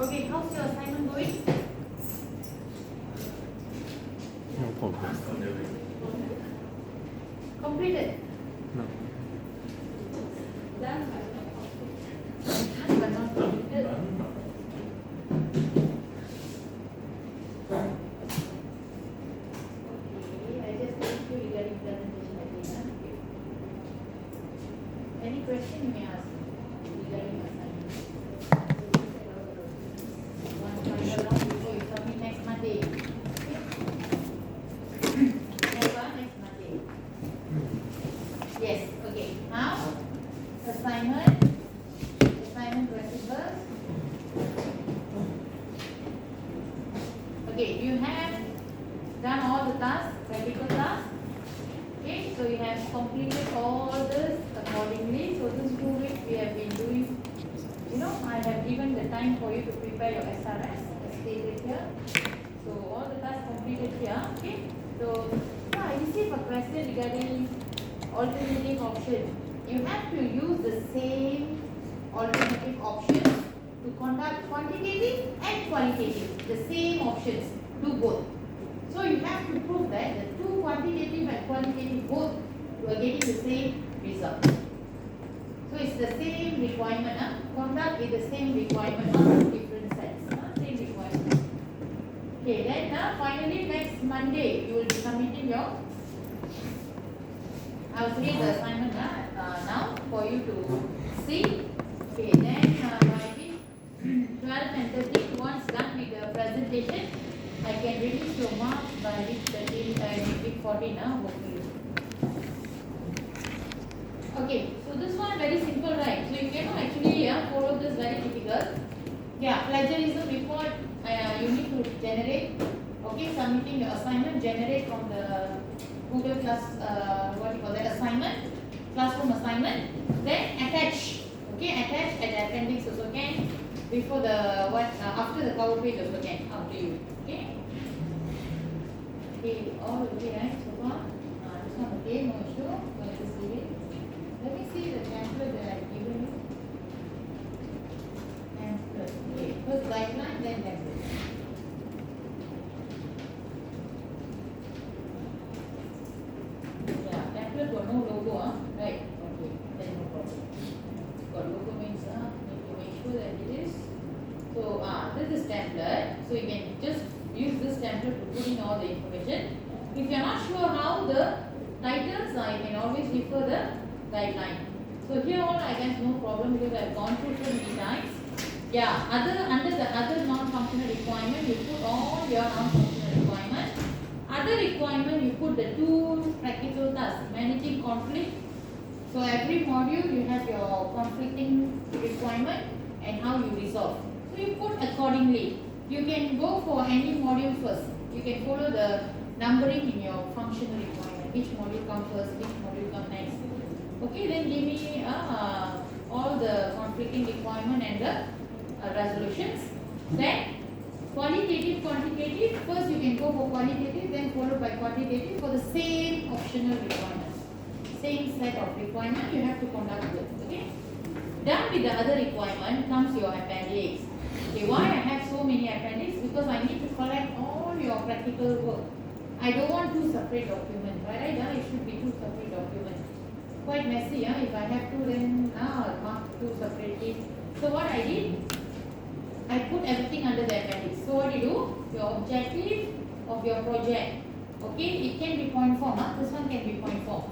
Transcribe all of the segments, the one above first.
Okay, how's your assignment going? No progress. Completed? No. Done but not completed. Okay, I just asked you regarding presentation again. Okay. Any question you may ask regarding assignment? One final round before you submit next Monday. Okay? Next Monday. Yes, okay. Now, assignment principles. Okay, you have done all the tasks, practical tasks. Okay, so you have completed all this accordingly. So this 2 weeks we have been doing, I have given the time for you to prepare your SRS as stated here. So all the tasks completed here. Okay, so I received a question regarding alternative option. You have to use the same alternative options to conduct quantitative and qualitative. The same options, do both. So you have to prove that the two quantitative and qualitative both you are getting the same result. So it's the same requirement. Conduct is the same requirement, not different sets. Same requirement. Okay, then finally next Monday you will be submitting your. I will create the assignment now for you to see. Okay, then by week 12 and 13, once done with the presentation, I can release your marks by week 13 and week 14 hopefully. Okay, so this one very simple, right? So you cannot actually follow this very difficult. Yeah, plagiarism report you need to generate. Okay, submitting your assignment, generate from the Google class, assignment, classroom assignment, then attach. Okay, attach at the appendix also can. Before the after the cover page also can. Up to you. Okay. Okay, all okay, right? So far, this one okay, no issue. Let me see it. Let me see the template that I've given you. Template. Okay, first guideline, then template. Yeah, template got no logo, right? Okay, then no problem. Got logo means need to make sure that it is. So this is template. So you can just use this template to put in all the information. If you are not sure how the titles are, you can always refer the guideline. So here on I guess no problem because I have gone through so many times. Yeah, under the other non-functional requirement, you put all your non-functional requirement. Other requirement, you put the 2 practical tasks, managing conflict. So every module you have your conflicting requirement and how you resolve. So you put accordingly. You can go for any module first. You can follow the numbering in your functional requirement. Which module come first, which module come next. Okay, then give me all the conflicting requirement and the resolutions. Then qualitative, quantitative. First you can go for qualitative, then followed by quantitative for the same optional requirements. Same set of requirement you have to conduct with. Okay. Done with the other requirement comes your appendix. Okay, why I have so many appendix? Because I need to collect all your practical work. I don't want 2 separate documents. Right? It should be 2 separate documents. Quite messy. If I have to, then I'll mark 2 separately. So what I did, I put everything under the appendix. So what you do, your objective of your project. Okay, it can be point form. This one can be point form.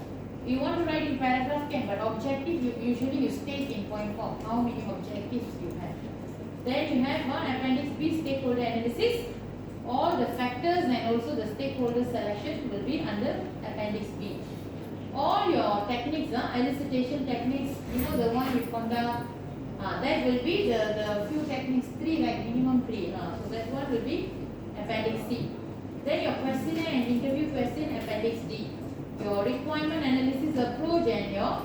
You want to write in paragraph can, but objective usually you state in point form. How many objectives you have. Then you have one appendix B, stakeholder analysis. All the factors and also the stakeholder selection will be under appendix B. All your techniques, elicitation techniques, the one you conduct, that will be the few techniques, 3 like minimum 3. So that one will be appendix C. Then your questionnaire and interview question, appendix D. Your requirement analysis approach and your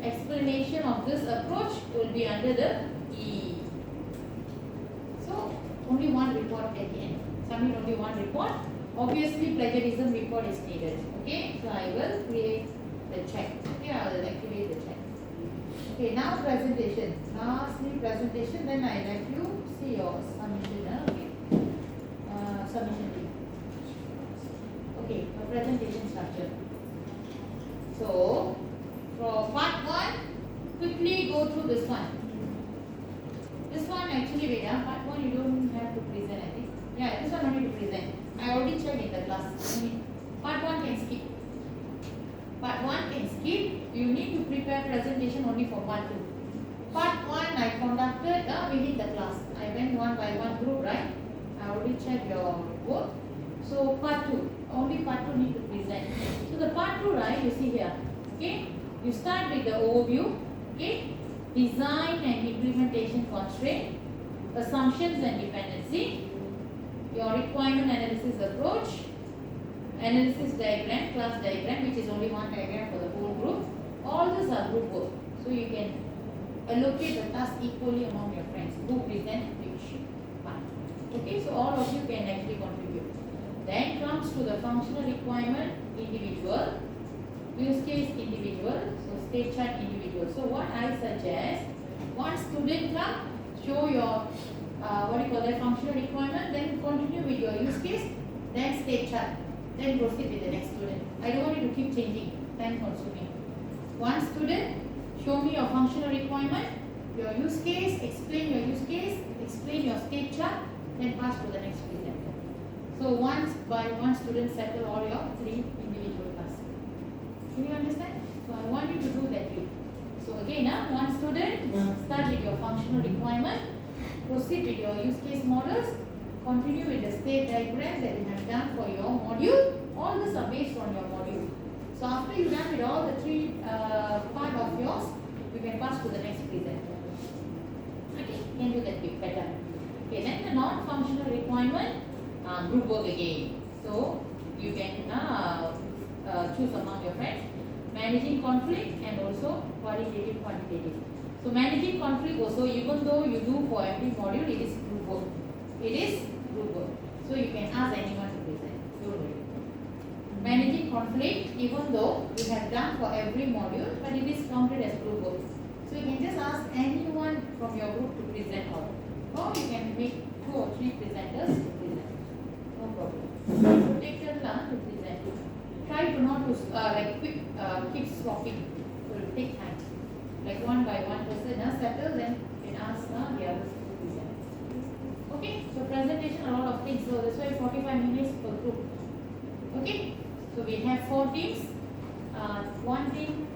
explanation of this approach will be under the E. So only one report at the end. Submit only one report. Obviously plagiarism report is needed. Okay, so I will create the check. Okay, I will activate the check. Okay, now presentation. Lastly, presentation. Then I let you see your submission. Okay. Submission. Okay, a presentation structure. So, for part 1, quickly go through this one. This one actually, wait, part 1 you don't have to present, I think. Yeah, this one only to present. I already checked in the class. Part 1 can skip. Part 1 can skip. You need to prepare presentation only for part 2. Part 1 I conducted within the class. I went one by one group, right? I already checked your work. So part 2, only part 2 need to present. So the part 2, right, you see here. Okay, you start with the overview. Okay, design and implementation constraint, assumptions and dependency, your requirement analysis approach, analysis diagram, class diagram, which is only one diagram for the whole group. All these are group work. So you can allocate the task equally among your friends who present which part. Okay, so all of you can actually contribute. Then comes to the functional requirement, individual, use case individual, so state chart individual. So what I suggest, one student come, show your functional requirement, then continue with your use case, then state chart, then proceed with the next student. I don't want you to keep changing, time consuming. One student, show me your functional requirement, your use case, explain your use case, explain your state chart, then pass to the next presenter. So once by one student settle all your 3 individual tasks. Can you understand? So I want you to do that way. So again, one student, start with your functional requirement, proceed with your use case models, continue with the state diagram that you have done for your module. All these are based on your module. So after you done with all the 3 part of yours, you can pass to the next presenter. Okay, you can do that bit better. Okay, then the non-functional requirement, group work again. So you can choose among your friends. Managing conflict and also qualitative, quantitative. So managing conflict also, even though you do for every module, it is group work. It is group work. So you can ask anyone to present. Don't worry. Managing conflict, even though you have done for every module, but it is counted as group work. So you can just ask anyone from your group to present all. Or you can make 2 or 3 presenters to present. No problem. So take your turn to present. Try to not to keep swapping. So it will take time. Like one by one person settle, then you can ask the others to present. Okay, so presentation a lot of things. So that's why 45 minutes per group. Okay, so we have 4 teams. 1 team,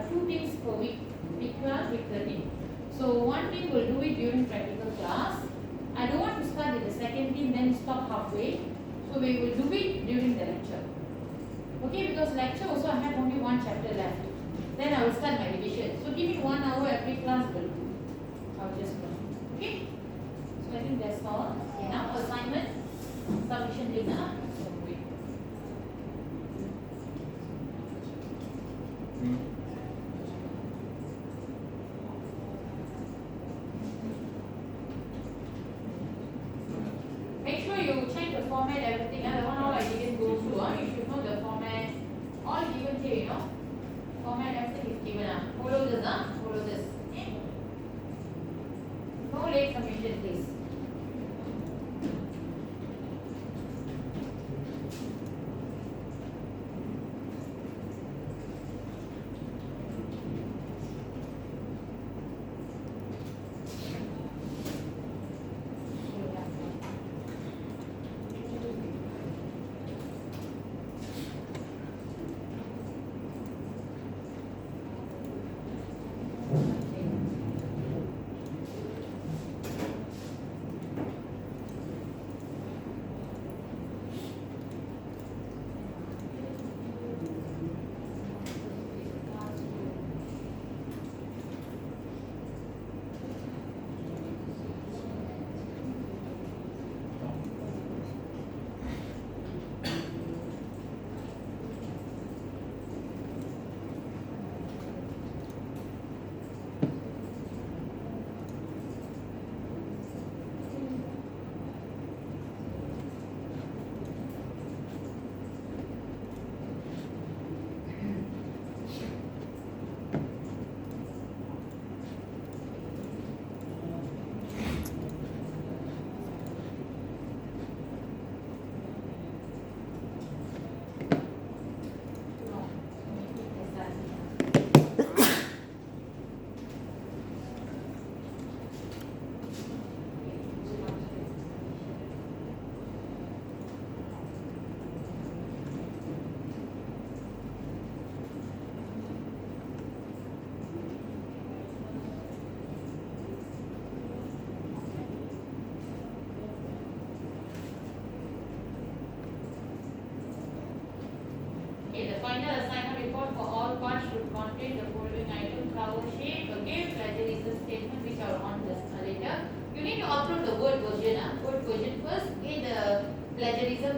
2 teams per week. Week 12, week 13. So one team will do it during practical class. I don't want to start with the second team, then stop halfway. So we will do it during the lecture. Okay, because lecture also I have only 1 chapter left. Then I will start my revision. So give me 1 hour every class will do. I'll just go. Okay? So I think that's all. Okay, now assignment, submission dinner. Make sure you check the format, everything. The one all I didn't go through. You should know the format. All given here, you know. Format, everything is given. Follow this, follow this. Okay? No late submission, please.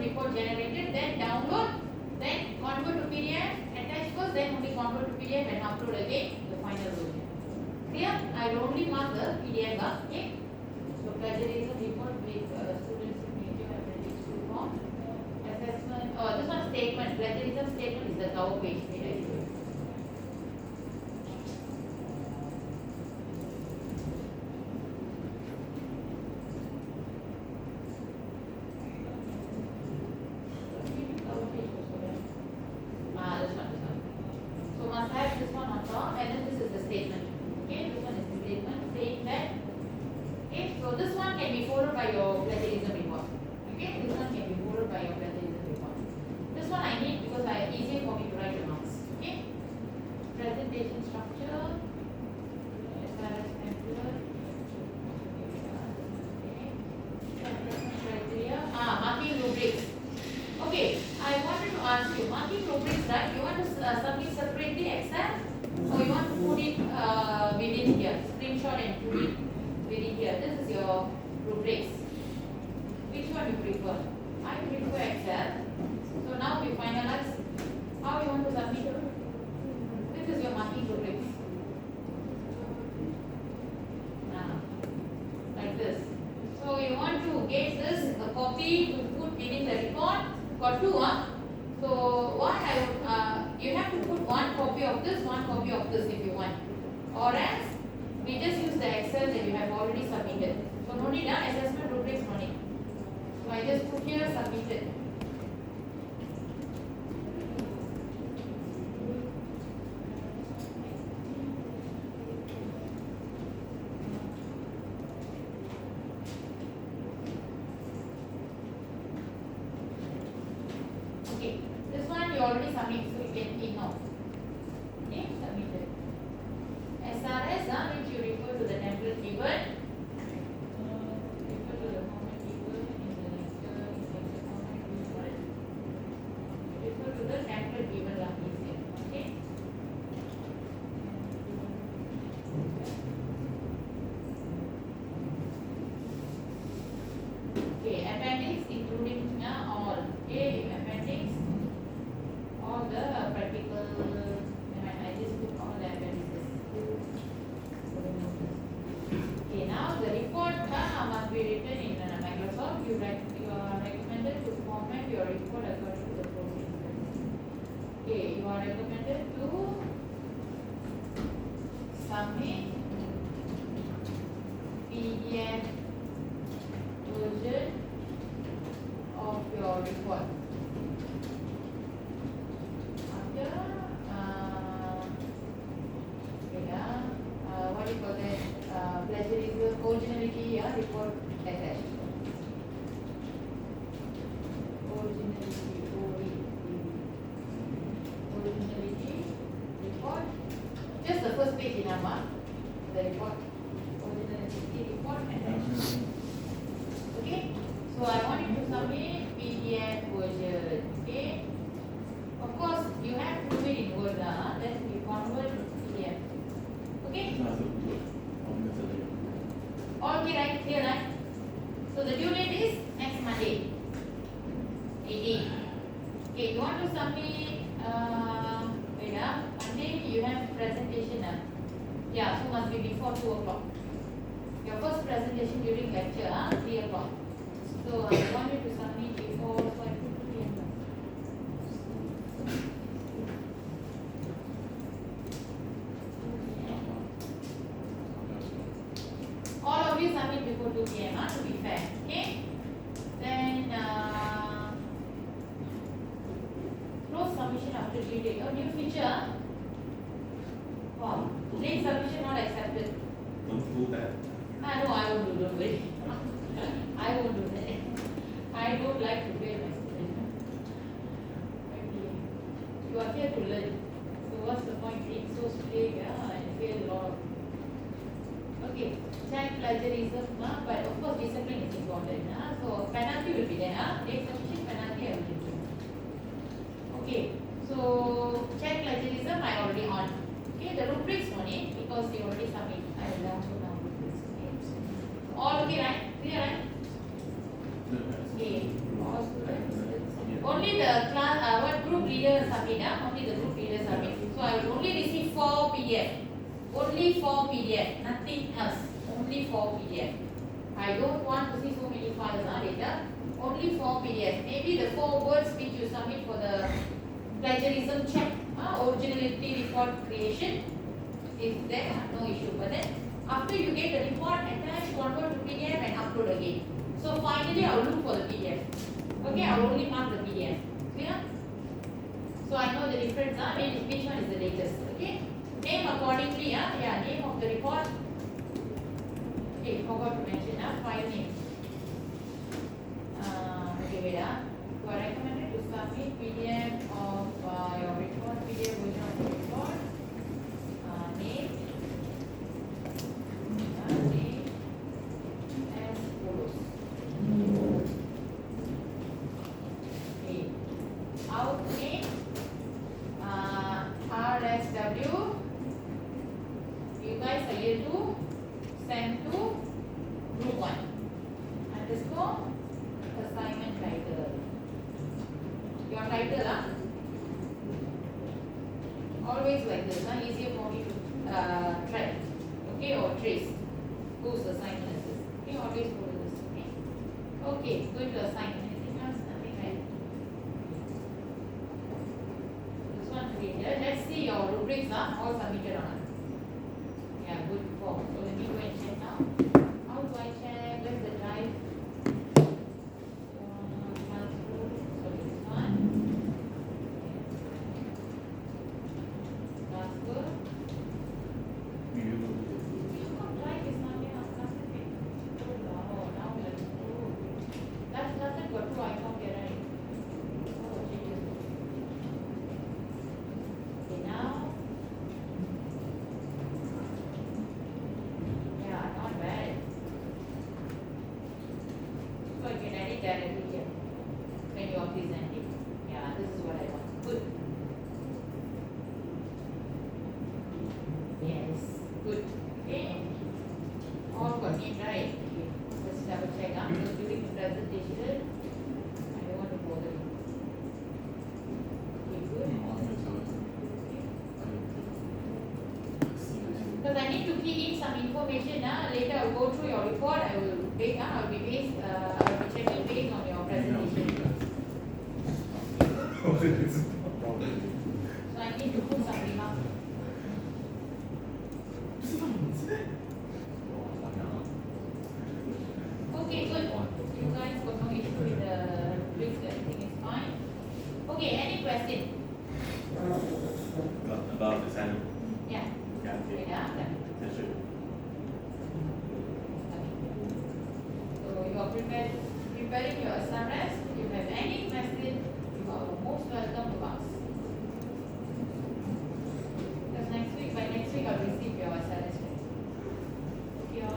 report generated, then download, then convert to PDF, attach first, then only convert to PDF and upload again the final version. Clear? I will only mark the PDF. Okay. So plagiarism report with students in major appendix 2 form. Assessment. Oh, this one statement. Plagiarism statement is the cover page. Presentation structure, SRS template, criteria, marking rubrics. Okay, I wanted to ask you, marking rubrics, right? You want to submit separately Excel, or you want to put it within here, screenshot and put it within here. This is your rubrics. Which one you prefer? I prefer Excel. So now we finalize how you want to submit it. This is your marking rubrics. Like this. So you want to get this a copy to put within the report. Got two, So what I would, you have to put one copy of this, one copy of this if you want. Or else we just use the Excel that you have already submitted. So no need assessment rubrics, no need. So I just put here submitted. Okay, this one you already submitted, so you can click now. Okay, submitted. SRS, which you refer to the template given. Refer to the format given in the lecture format given. Refer to the template given like this here. Okay. Okay, appendix including all. Okay, appendix. All the practical, I just put all the appendices. Okay, now the report must be written in Microsoft. You are recommended to format your report according to the procedure. Okay, you are recommended to submit PDF version of your report. What do you call that? Plagiarism, originality, report attached. Originality, report. Just the first page enough, the report. Originality, report attached. Okay, so I want you to submit PDF version. Okay, of course you have to do it in Word, then you convert to PDF. Okay? All okay, right? Clear, right? So the due date is next Monday, 18. Okay, you want to submit, Monday you have presentation. Yeah, so must be before 2 o'clock. Your first presentation during lecture, 3 o'clock. So I want you to submit before 5 p.m. All of you submit before 2 p.m. To be fair. Okay? Then close submission after due date. Your new feature. Wow. Late submission not accepted. Don't do that. No, I won't do. Don't worry. I won't do that. I don't like to fail my students. Okay. You are here to learn. So what's the point being so strict and fail a lot? Okay. Check plagiarism, but of course discipline is important. So penalty will be there. Late submission penalty I will give you. Okay. So check plagiarism I already on. Okay. The rubrics on it because you already submit. I will download now rubrics. Okay. All okay, right? Clear, right? Okay. All students. PDF. Only for PDF, nothing else. Only for PDF. I don't want to see so many files later. Only for PDF. Maybe the 4 words which you submit for the plagiarism check, originality report creation is there, no issue. But then after you get the report, attach, convert to PDF and upload again. So finally I will look for the PDF. Okay, I will only mark the PDF. Clear? So I know the difference, which one is the latest. Okay? Name accordingly, name of the report. Okay, forgot to mention file name. Okay, wait. So I recommended to submit PDF of your report, PDF version of the report. Name. Name as follows. Okay. Out name. RSW. You guys are here to send to group 1. Underscore assignment title. Your title, always like this, easier for me to track, okay, or trace whose assignment is this. Okay, always follow this. Okay. Okay, going to assignment. Anything else? Nothing, right? This one created. Let's see your rubrics are all submitted or not. Yeah, good form. So let me go and check now. How do I check? Where's the drive? So this one. Transfer. Drive is not here. Oh, now let's go. That's nothing but 2 icons here, right? Oh, changes. Okay, now. Yeah, not bad. So I can edit directly here when you are presenting. Yeah, this is what I want. Good. Yes, good. Okay. All got it right. Okay. Let's double check. Because during the presentation, I don't want to bother you. Okay, good. Because I need to key in some information. Later I will go through your report. I will be checking based on your presentation. So I need to put some remarks. Okay, good. You guys got no issue with the rubrics. Everything is fine. Okay, any question? About the assignment. Yeah. Yeah, okay. Wait, That's it. So you are preparing your SRS. If you have any question, you are most welcome to ask. Because by next week I'll receive your SRS. Okay, all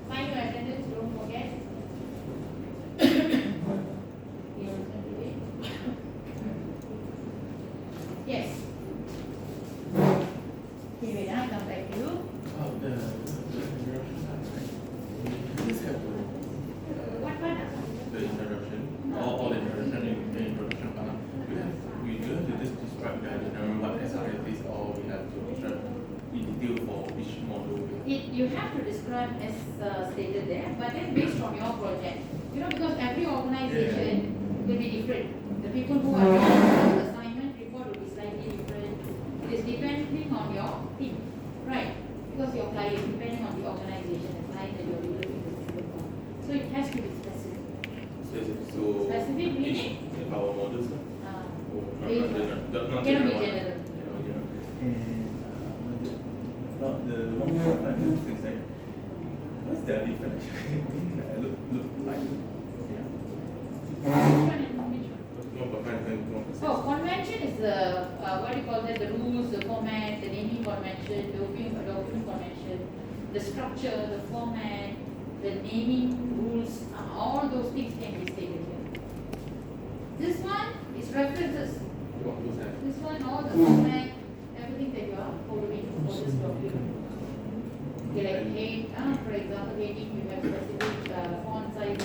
sign your attendance, don't forget. Yes. Okay, wait, I come back to you. The introduction part, right? This have What part? the introduction, all the introduction part. We do have to just describe the general what SRE is, or we have to describe in detail for which module. You have to describe as stated there, but then based on your project. Because every organization will be different. The people who are doing the assignment report will be slightly different. It is depending on your team, right? Because your client, depending on the organization, the client that you're dealing with is different. So it has to be specific. So Specific meaning? each our modules. Cannot be general. About the 1.5 like, what's the difference actually? look like. So convention is the what do you call that? The rules, the format, the naming convention, document convention, the structure, the format, the naming rules, all those things can be stated here. This one is references. This one, all the format, everything that you are following for this document. Okay, like head, for example, heading, you have specific font size,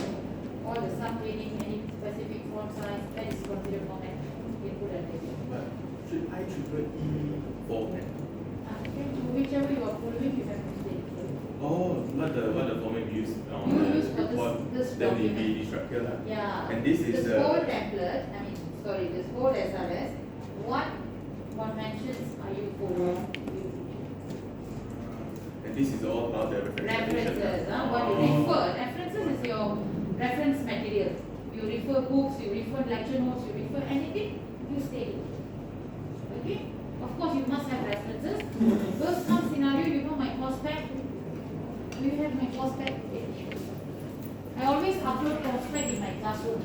all the sub-heading, any specific font size, that is considered format. You can put that there. But should IEEE format? Okay, so whichever you are following, you have to state. Oh, what the format we use on You the use for report, this then we document. destruct here lah. Yeah. And this is this the whole template, this whole SRS, what mentions are you following? and this is all about the References, what you refer. References is your reference material. You refer books, you refer lecture notes, you refer anything, you state it. Okay? Of course, you must have references. Worst come scenario, you know my course pack. Do you have my course pack? I always upload course pack in my classroom.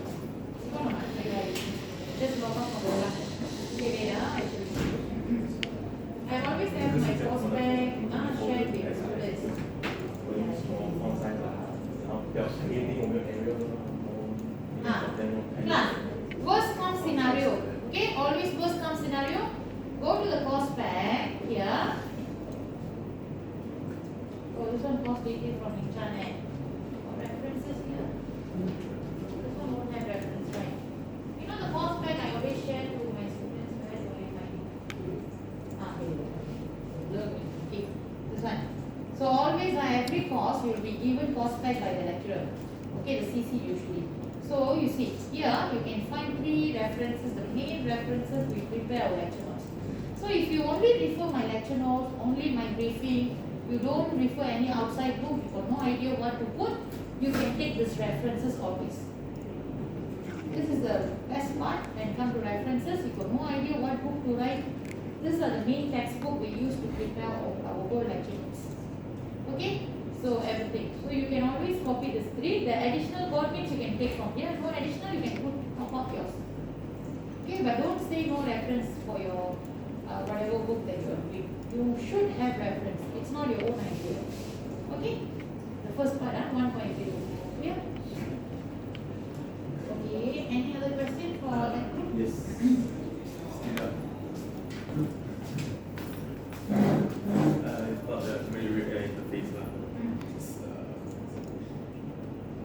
Come on, just log off from the class. Okay, wait, I should. I always have my course pack shared with students. Class. Worst come scenario. Okay, always worst come scenario. Go to the course pack here. Oh, this one course detail from internet. References here. This one won't have reference, right? You know the course pack I always share to my students. Where do I find it? Here you go. Okay, this one. So always every course you will be given course pack by the lecturer. Okay, the CC usually. So you see here you can find 3 references, the main references we prepare our lecture notes. So if you only refer my lecture notes, only my briefing, you don't refer any outside book, you got no idea what to put, you can take these references always. This is the best part when it comes to references, you got no idea what book to write. These are the main textbook we use to prepare our whole lecture notes. Okay? So everything. So you can always copy these 3. The additional word means you can take from here. No additional, you can put top of yours. Okay, but don't say no reference for your whatever book that you are reading. You should have reference. It's not your own idea. Okay? The first part, 1.0. Yeah? Okay, any other question for that group? Yes. It's about the memory interface lah.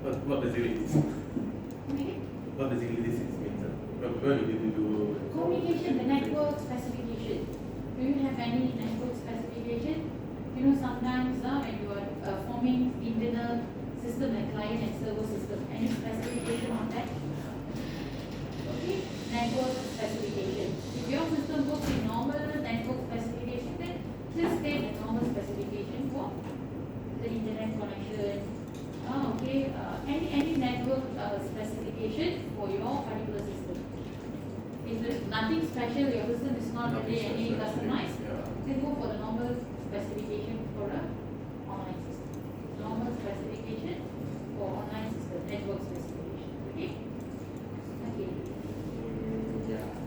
What basically this? Okay. What basically this is means? What do you do? Communication, the network specification. Do you have any network specification? You know, sometimes when you are forming internal system like client and server system, any specification on that? Okay, network specification. If your system goes in normal network specification, then just state the normal specification for the internet connection. Okay, any network specification for your particular system. If there is nothing special, your system is not really any customized, then go for the normal specification for a online system. Normal specification for online system, network specification. Okay? Okay.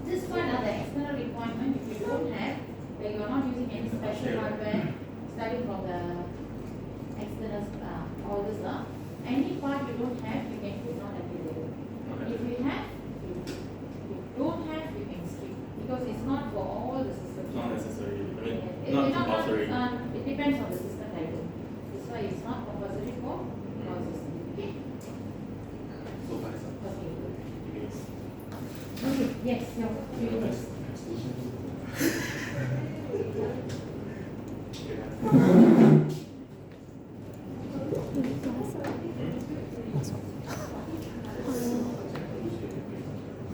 This one are the external requirement. If you don't have, then you are not using any special hardware, starting from the external all this any part you don't have, you can put not available. If you have, you don't have, you can skip because it's not for all the systems. Not necessary. I mean, It- not it- compulsory. It depends on the system title. That's why it's not compulsory for all systems. Okay. So far, so Okay. Good. yes. Okay. Yes. Yes.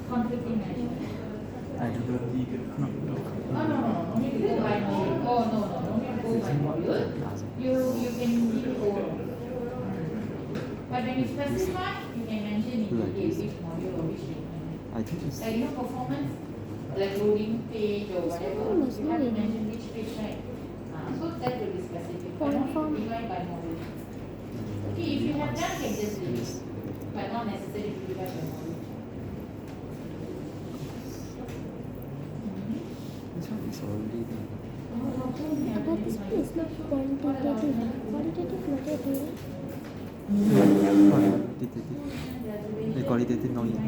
Conflicting management. I don't know. No need to go by module. Oh, no need to go by module. You can leave it over. But when you specify, you can mention in detail which module or which statement. I think it's Like performance, like loading page or whatever, you have to mention which page, right? So that will be specific. But not divide by module. Okay, if you have done, can just do this. But not necessary to divide by module. this one is already done. But this is not quantitative. Qualitative material. Qualitative. The qualitative not yet.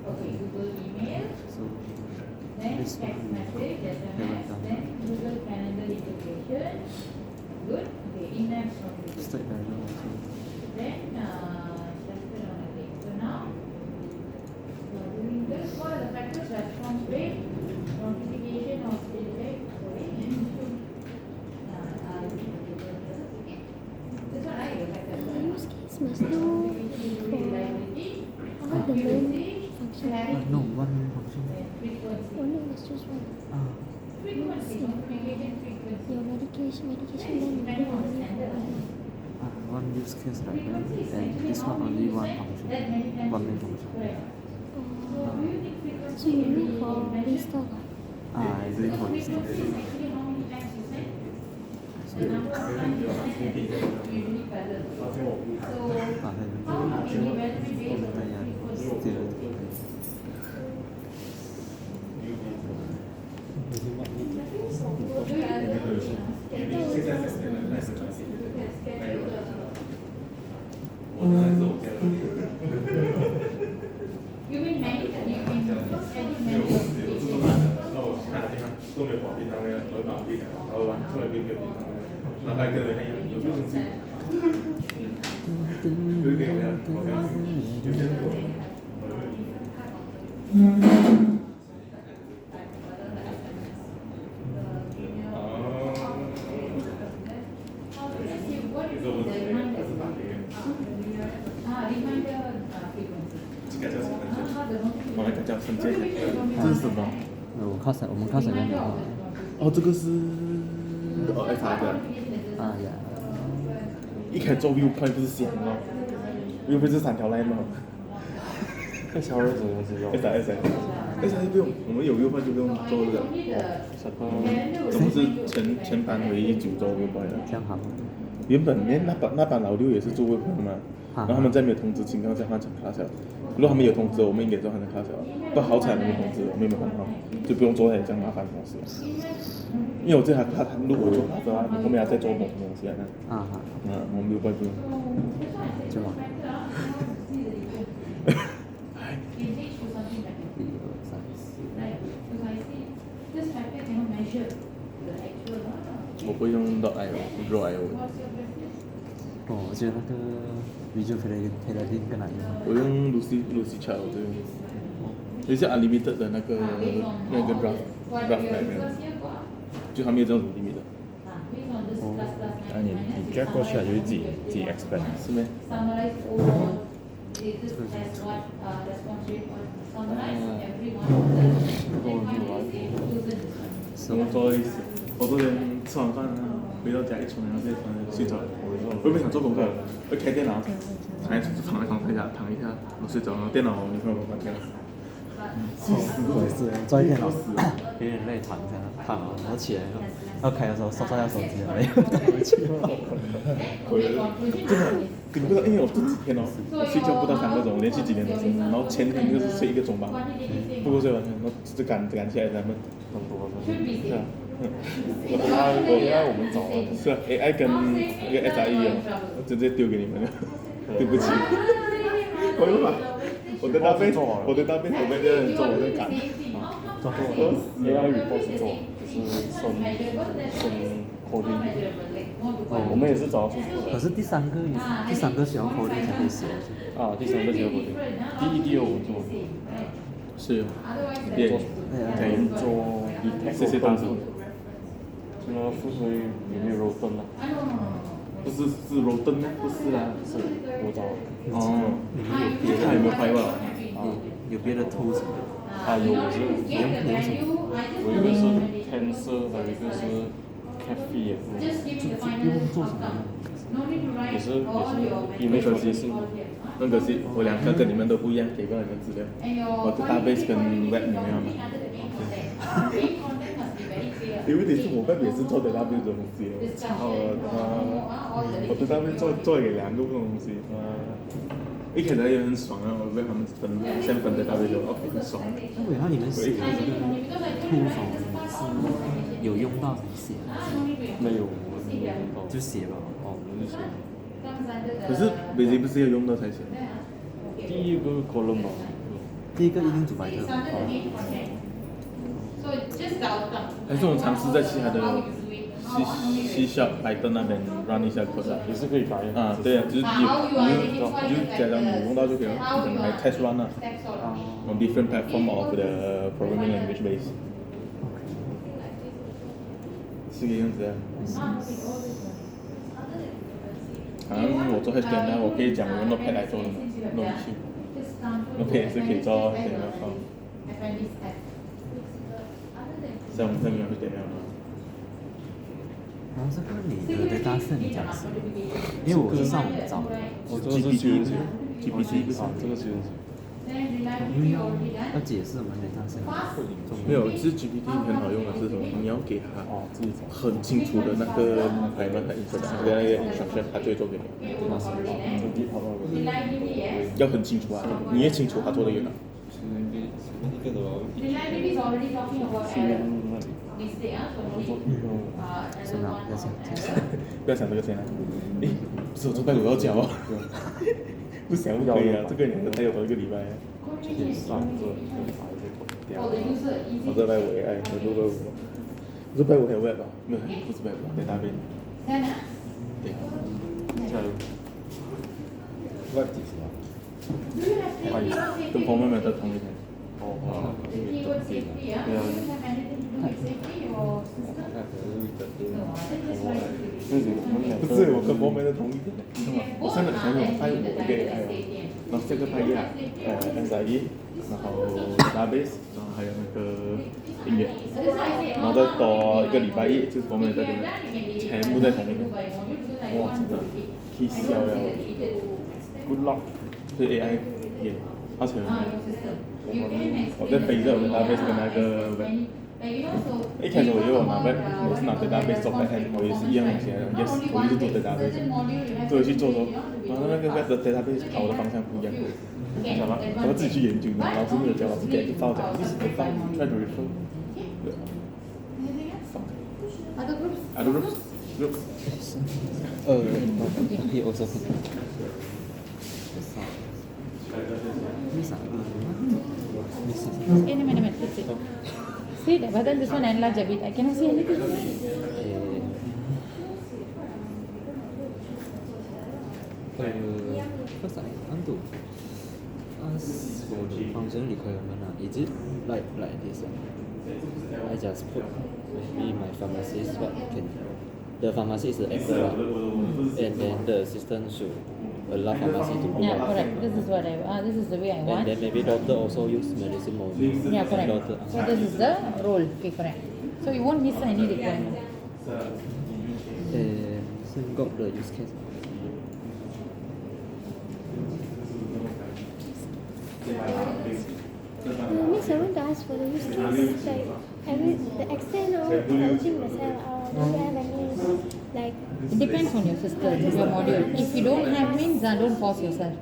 Okay, Google email, So then this text one message, haven't SMS, done. then Google Calendar integration. Good. Okay, in-app notification. State diagram also. Then chapter on okay. So now we are doing this. What are the factors? Response rate, notification of delay. Sorry. must do for all the main function. No, one function. Only must choose one. Let's see. Your medication then do only one. One use case right, and this one only one function, one main function. So you mean for this stuff? I doing for this stuff. You mean many? You mean many? 都没有保平常的，我保平常，然后出来变变平常的，然后还跟人一样，有没有东西？有点这样，我看有点多。这个叫什么？我那个叫分界线，这是什么？我们 class 里面没有。哦，这个是SRE 的。啊呀。一开始做 viewpoint 不是想哦，viewpoint 是3条 line 嘛。SRE 怎么知道SRE 不用，我们有 viewpoint 就不用做这个。我们是全班唯一组做 viewpoint 的。这样好。原本那班老六也是做 viewpoint 的嘛，然后他们在没有通知情况下换成 class 了。如果他们有通知，我们应该做换成 class 了。不好彩没有通知，我们没有办法，就不用做那些这样麻烦的东西了。因为我这还怕他如果做 class 的话，后面要再做东西啊。我们没有办法。就好。我不会用 .io， 我觉得那个 Visual Paladin 更难用。我用 Lucy Chow 对，有些 unlimited 的那个 draft 来的，就他没有这种 limit 的。你 drag 过去，它就会自己 expand。是咩？我昨天吃完饭回到家一冲凉睡着了，我又不想做功课，我开电脑，躺在床下躺一下，我睡着了，电脑女朋友关掉了。我也是，坐在电脑有点累，躺着，然后起来了，然后开的时候刷一下手机，没有回去。真的，你不知道，因为我这几天我睡觉不到3个钟，连续几天都是，然后前天就是睡1个钟吧，不够睡完，然后就赶起来咱们。是啊。AI 我们找了。是啊 ，AI 跟那个 SRE 直接丢给你们了，对不起。我又把我的大便我的人做，我在赶。AI report 是做，就是生 coding。我们也是找到出处的。可是第三个需要 coding 才可以写。第三个需要 coding。第一、第二我们做。是，也可以做 detect 大叔。那个腹水有没有肉盾啊？不是肉盾吗？不是啊，是我找。你看有没有拍过？有别的 tools 有我是用什么？我有一个是 Tensor， 还有一个是 Cafe， 用做什么？也是 image processing。很可惜，我2个跟你们都不一样，给过你们资料。我的 database 跟 web 你们要吗？因为你是我web也是做的 database 的东西，我的 database 做给2个不同东西。一开始也很爽啊，我被他们先分的 database 就 OK 很爽。那你们写这个 tools 是有用到才写？没有，就写吧。就写。可是basic不是要用到才写？第一个 column 吧。第一个一定主白的。还是我们尝试在其他的 C# Python 那边 run 一下 code 啊？也是可以改的。对啊，就是假装有用到就可以了，可能还 test run 啊，on different platform of the programming language base。是这个样子啊。好像我做 HTML 我可以讲我用 Notepad 来做的嘛 ，no issue。Notepad 也是可以做 HTML 方，像我们这边有 HTML 嘛。然后这个你的 data set 你讲是，因为我是上网找的，我这个是 GPT 啊，这个是因为要解释我们 data set 没有，其实 GPT 很好用的是什么？你要给它哦自己找很清楚的那个 requirement 和 instruction，它就会做给你。那是这地跑到要很清楚啊，你越清楚，它做的越好。一个的话，是吗？要讲解释。不要想这个先啊！诶，不是我这拜五要交啊，不想不可以啊，这个你还有多一个礼拜啊。上这把这个掉。我这拜五也爱，我这拜五，我这拜五还有 web 啊？没有，不是 web 啊，在那边。对。加油。外地是吧？跟朋友们在同一天。哦，因为等电了。对啊。不是，我跟博美的同一天，我上个礼拜我拍我一个 AI 哦，然后这个拍SRE，然后 database，然后还有那个音乐，然后再多一个礼拜一就是博美在这边，全部在同一天，哇，真的，气笑了 ，good luck，对 AI 也，而且我在飞着我的 database 跟那个 web。一开始我以为我拿 web，我是拿 database 做 backend，我也是一样东西来的 ，yes， 我就是做 database，做回去做，然后那个 web 的 database 跑的方向不一样，我要自己去研究的，老师没有教，老师给一个 file 讲 this is the file try to refer， Other groups? other groups groups， he also put Okay, minute. Let's see. See, but then this one enlarge a bit. I cannot see anything. First I want to ask for the function requirement. Is it like this one? I just put maybe my pharmacist what can the pharmacy is the actor and then the assistant should allow pharmacy to do Yeah, it. correct. This is what this is the way I And want. then maybe doctor also use medicine module. Yeah, correct. Doctor. So this is the role. Okay, correct. So you won't miss any requirement. So you got the use case. Miss, I want to ask for the use case, like the extent of launching the cell, do you have any, like, It depends on your system, your module. If you don't have means, don't force yourself.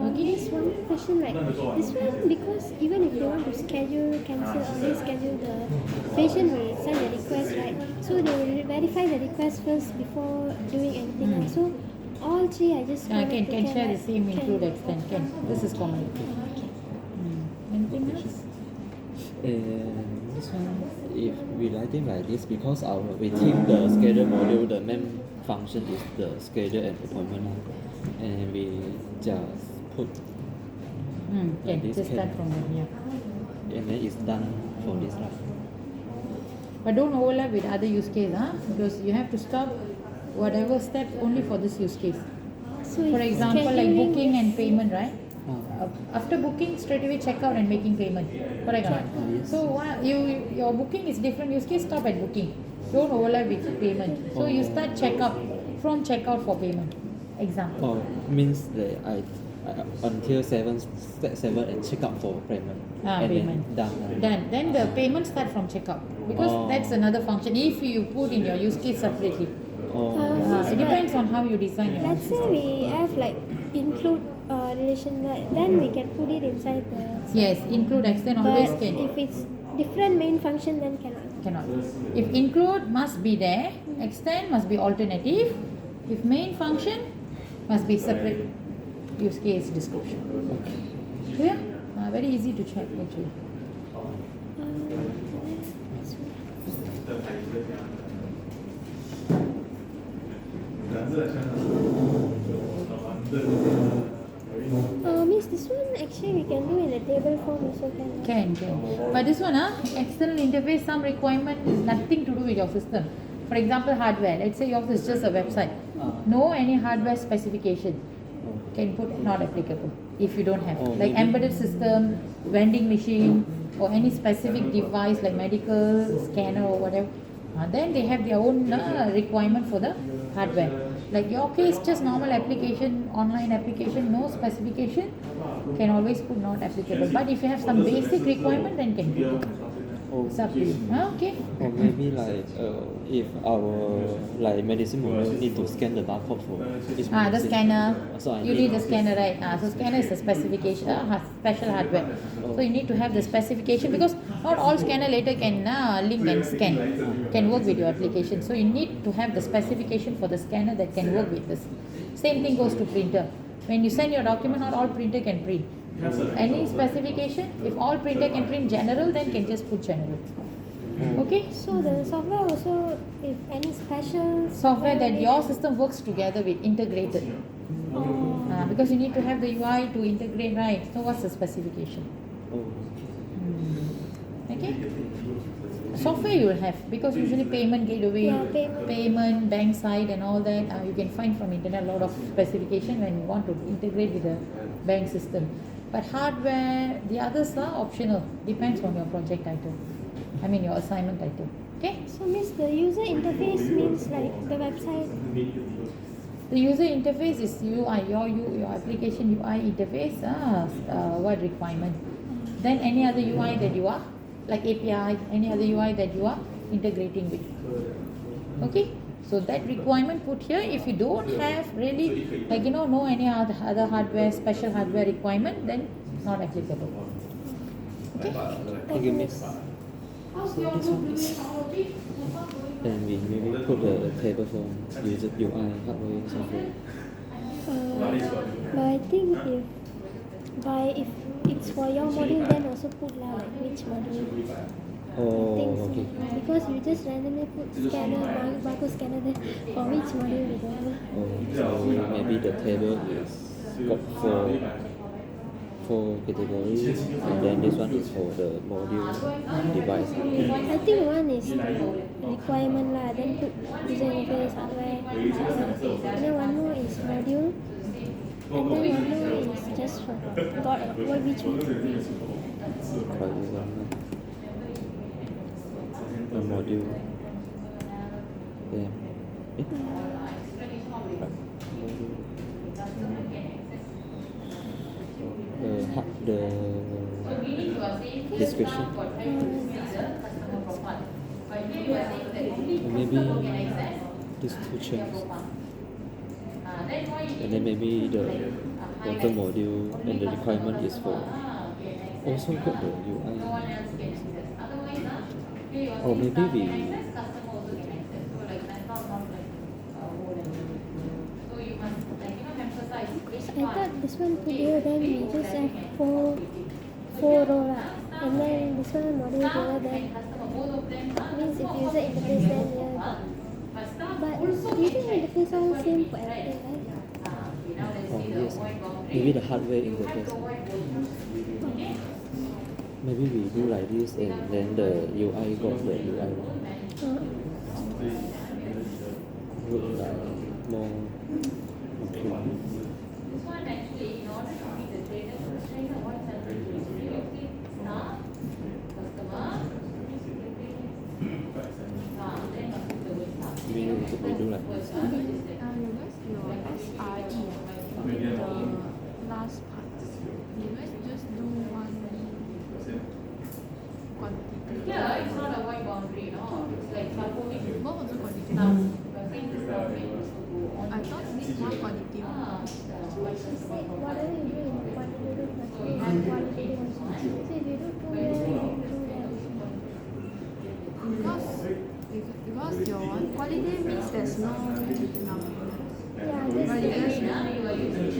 Okay. just one question, like, this one, because even if they want to schedule, cancel or reschedule, the patient will send a request, right? So they will verify the request first before doing anything else. So all three, I just wanted to Can share the like, same can- include extend. Can. This is common. Anything else? This one, if we write it like this, because within the schedule module, the main function is the schedule and appointment, and we just put Can. this Just can. start from here. Yeah. and then it's done for this right? But don't overlap with other use case, because you have to stop whatever steps only for this use case. So For if example, like scheduling booking is- and payment, right? After booking, straight away check out and making payment. Correct or not? So your booking is different use case. Stop at booking. Don't overlap with payment. So you start checkout from checkout for payment. Example. Oh, means that I until step 7 and check out for payment. And Payment. then done. Then the payment start from checkout because that's another function. If you put in your use case separately, it depends on how you design your Let's say we have like include relation, then we can put it inside the. Yes, include extend always But can. if it's different main function, then cannot. Cannot. If include must be there, extend must be alternative. If main function must be separate use case description. Clear? Very easy to check actually. Miss, this one actually we can do in a table form also can. Can. But this one, external interface, some requirement is nothing to do with your system. For example, hardware. Let's say yours is just a website. No any hardware specification. Can put not applicable if you don't have. Like embedded system, vending machine, or any specific device like medical scanner or whatever. Then they have their own requirement for the hardware. Like your case, just normal application, online application, no specification, can always put not applicable. But if you have some basic requirement, then can put. It's up to you. Okay. Or maybe like if our like medicine model need to scan the barcode for each The medicine. scanner. So I You need the scanner, right? So scanner is a specification, special hardware. So you need to have the specification because not all scanner later can link and scan, can work with your application. So you need to have the specification for the scanner that can work with this. Same thing goes to printer. When you send your document, not all printer can print. Any specification, if all printer can print general, then can just put general. Okay? So the software also, if any special Software that your system works together with, integrated. Because you need to have the UI to integrate, right? So what's the specification? Okay? Software you will have because usually payment gateway, Yeah, payment, bank side and all that you can find from internet a lot of specification when you want to integrate with the bank system. But hardware, the others are optional, depends on your project title. I mean your assignment title. Okay? So means the user interface means like the website. The user interface is UI, your application UI interface, what requirement. Then any other UI that you are, like API, any other UI that you are integrating with. Okay? So that requirement put here, if you don't have really, like no any other hardware, special hardware requirement, then not applicable. Okay? Thank you, miss. So this one is, then we maybe put the table for user UI, hardware, software. But I think if it's for your module, then also put like which module. Oh, Things okay. because you just randomly put scanner, barcode scanner, then for which module you don't know. So maybe the table is got four categories, and then this one is for the module device. I think one is requirement lah, then put user interface, hardware, and then one more is module, and then one more is just for what which one. A module. Yeah. The description. Or maybe these two chairs. And then maybe the water module and the requirement is for also got the UI. Or maybe we I thought this one put here, then we just have four row lah, and then this one module here, then means if user interface then yeah. But user interface all same for everything, right? oh yes, maybe the hardware interface. Maybe we do like this and then the UI got the UI look like more clean. We do like this. Your SRE, the last part, you guys just do one quantitative. Yeah, it's not a white boundary, no. It's like supporting. What was the quantitative? I thought this one quantitative. Whatever you do in quantitative must be in qualitative also. So if you do two there, you do there also. Because your one qualitative means there's no number. Yeah, But you this guys qualitative is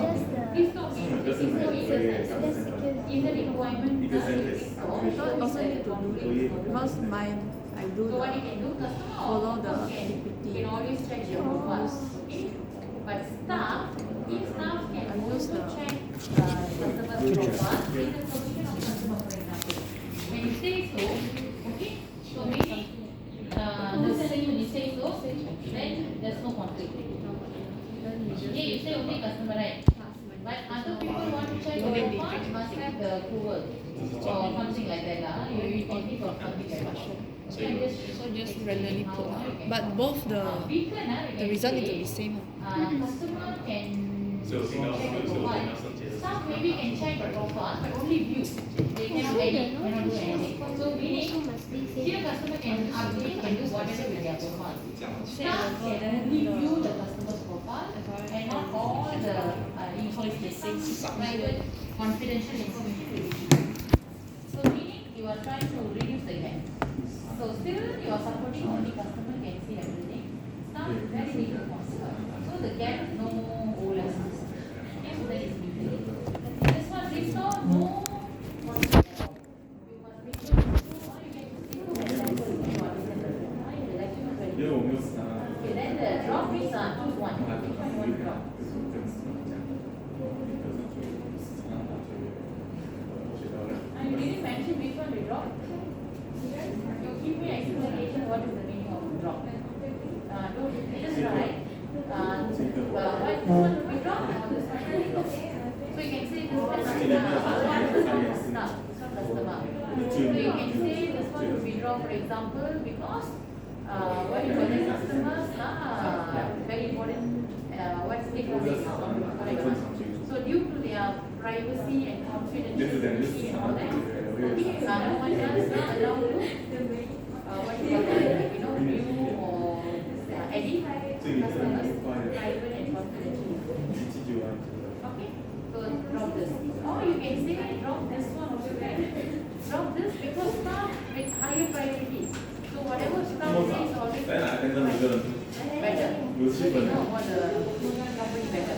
just the just security. I thought also need to do it because mine I do the follow the PPT. But staff, if staff can I use also the check customer profile, in the position of customer, for example. When you say so, only customer, right? But other people want to check your profile, must have the approval or something like that lah. You can think of something like that. So just randomly put but both the result need to be same. Customer can check the profile. Staff maybe can check the profile, but only view. They can edit, cannot do anything. So meaning, here customer can update, can do whatever with their profile. Staff can only view the customer's profile and not all the information, private, confidential information will be given. So meaning, you are trying to reduce the gap. So still you are supporting only customer can see everything. Staff is very little possible. So the gap is no O lessons. Okay, so that is easy. This one, restore no. You must restore. Or you can restore the example if you understand the document very good. Okay, then the drop is choose one. Which one you want to drop? And you didn't mention which one we drop. You give me explanation what is the meaning of drop. Don't just write. What this one will be dropped or this one will be dropped. So you can say this one is not customer. So you can say this one will be dropped, for example, because what you call the customers very important what stakeholders so due to their privacy and confidentiality and all that, no one else will allow you what you call that, view or edit customers private and confidential. Okay, so drop this. Or you can say drop this one also. Drop this because staff with higher priority. So whatever staff says always better. They know what the company better.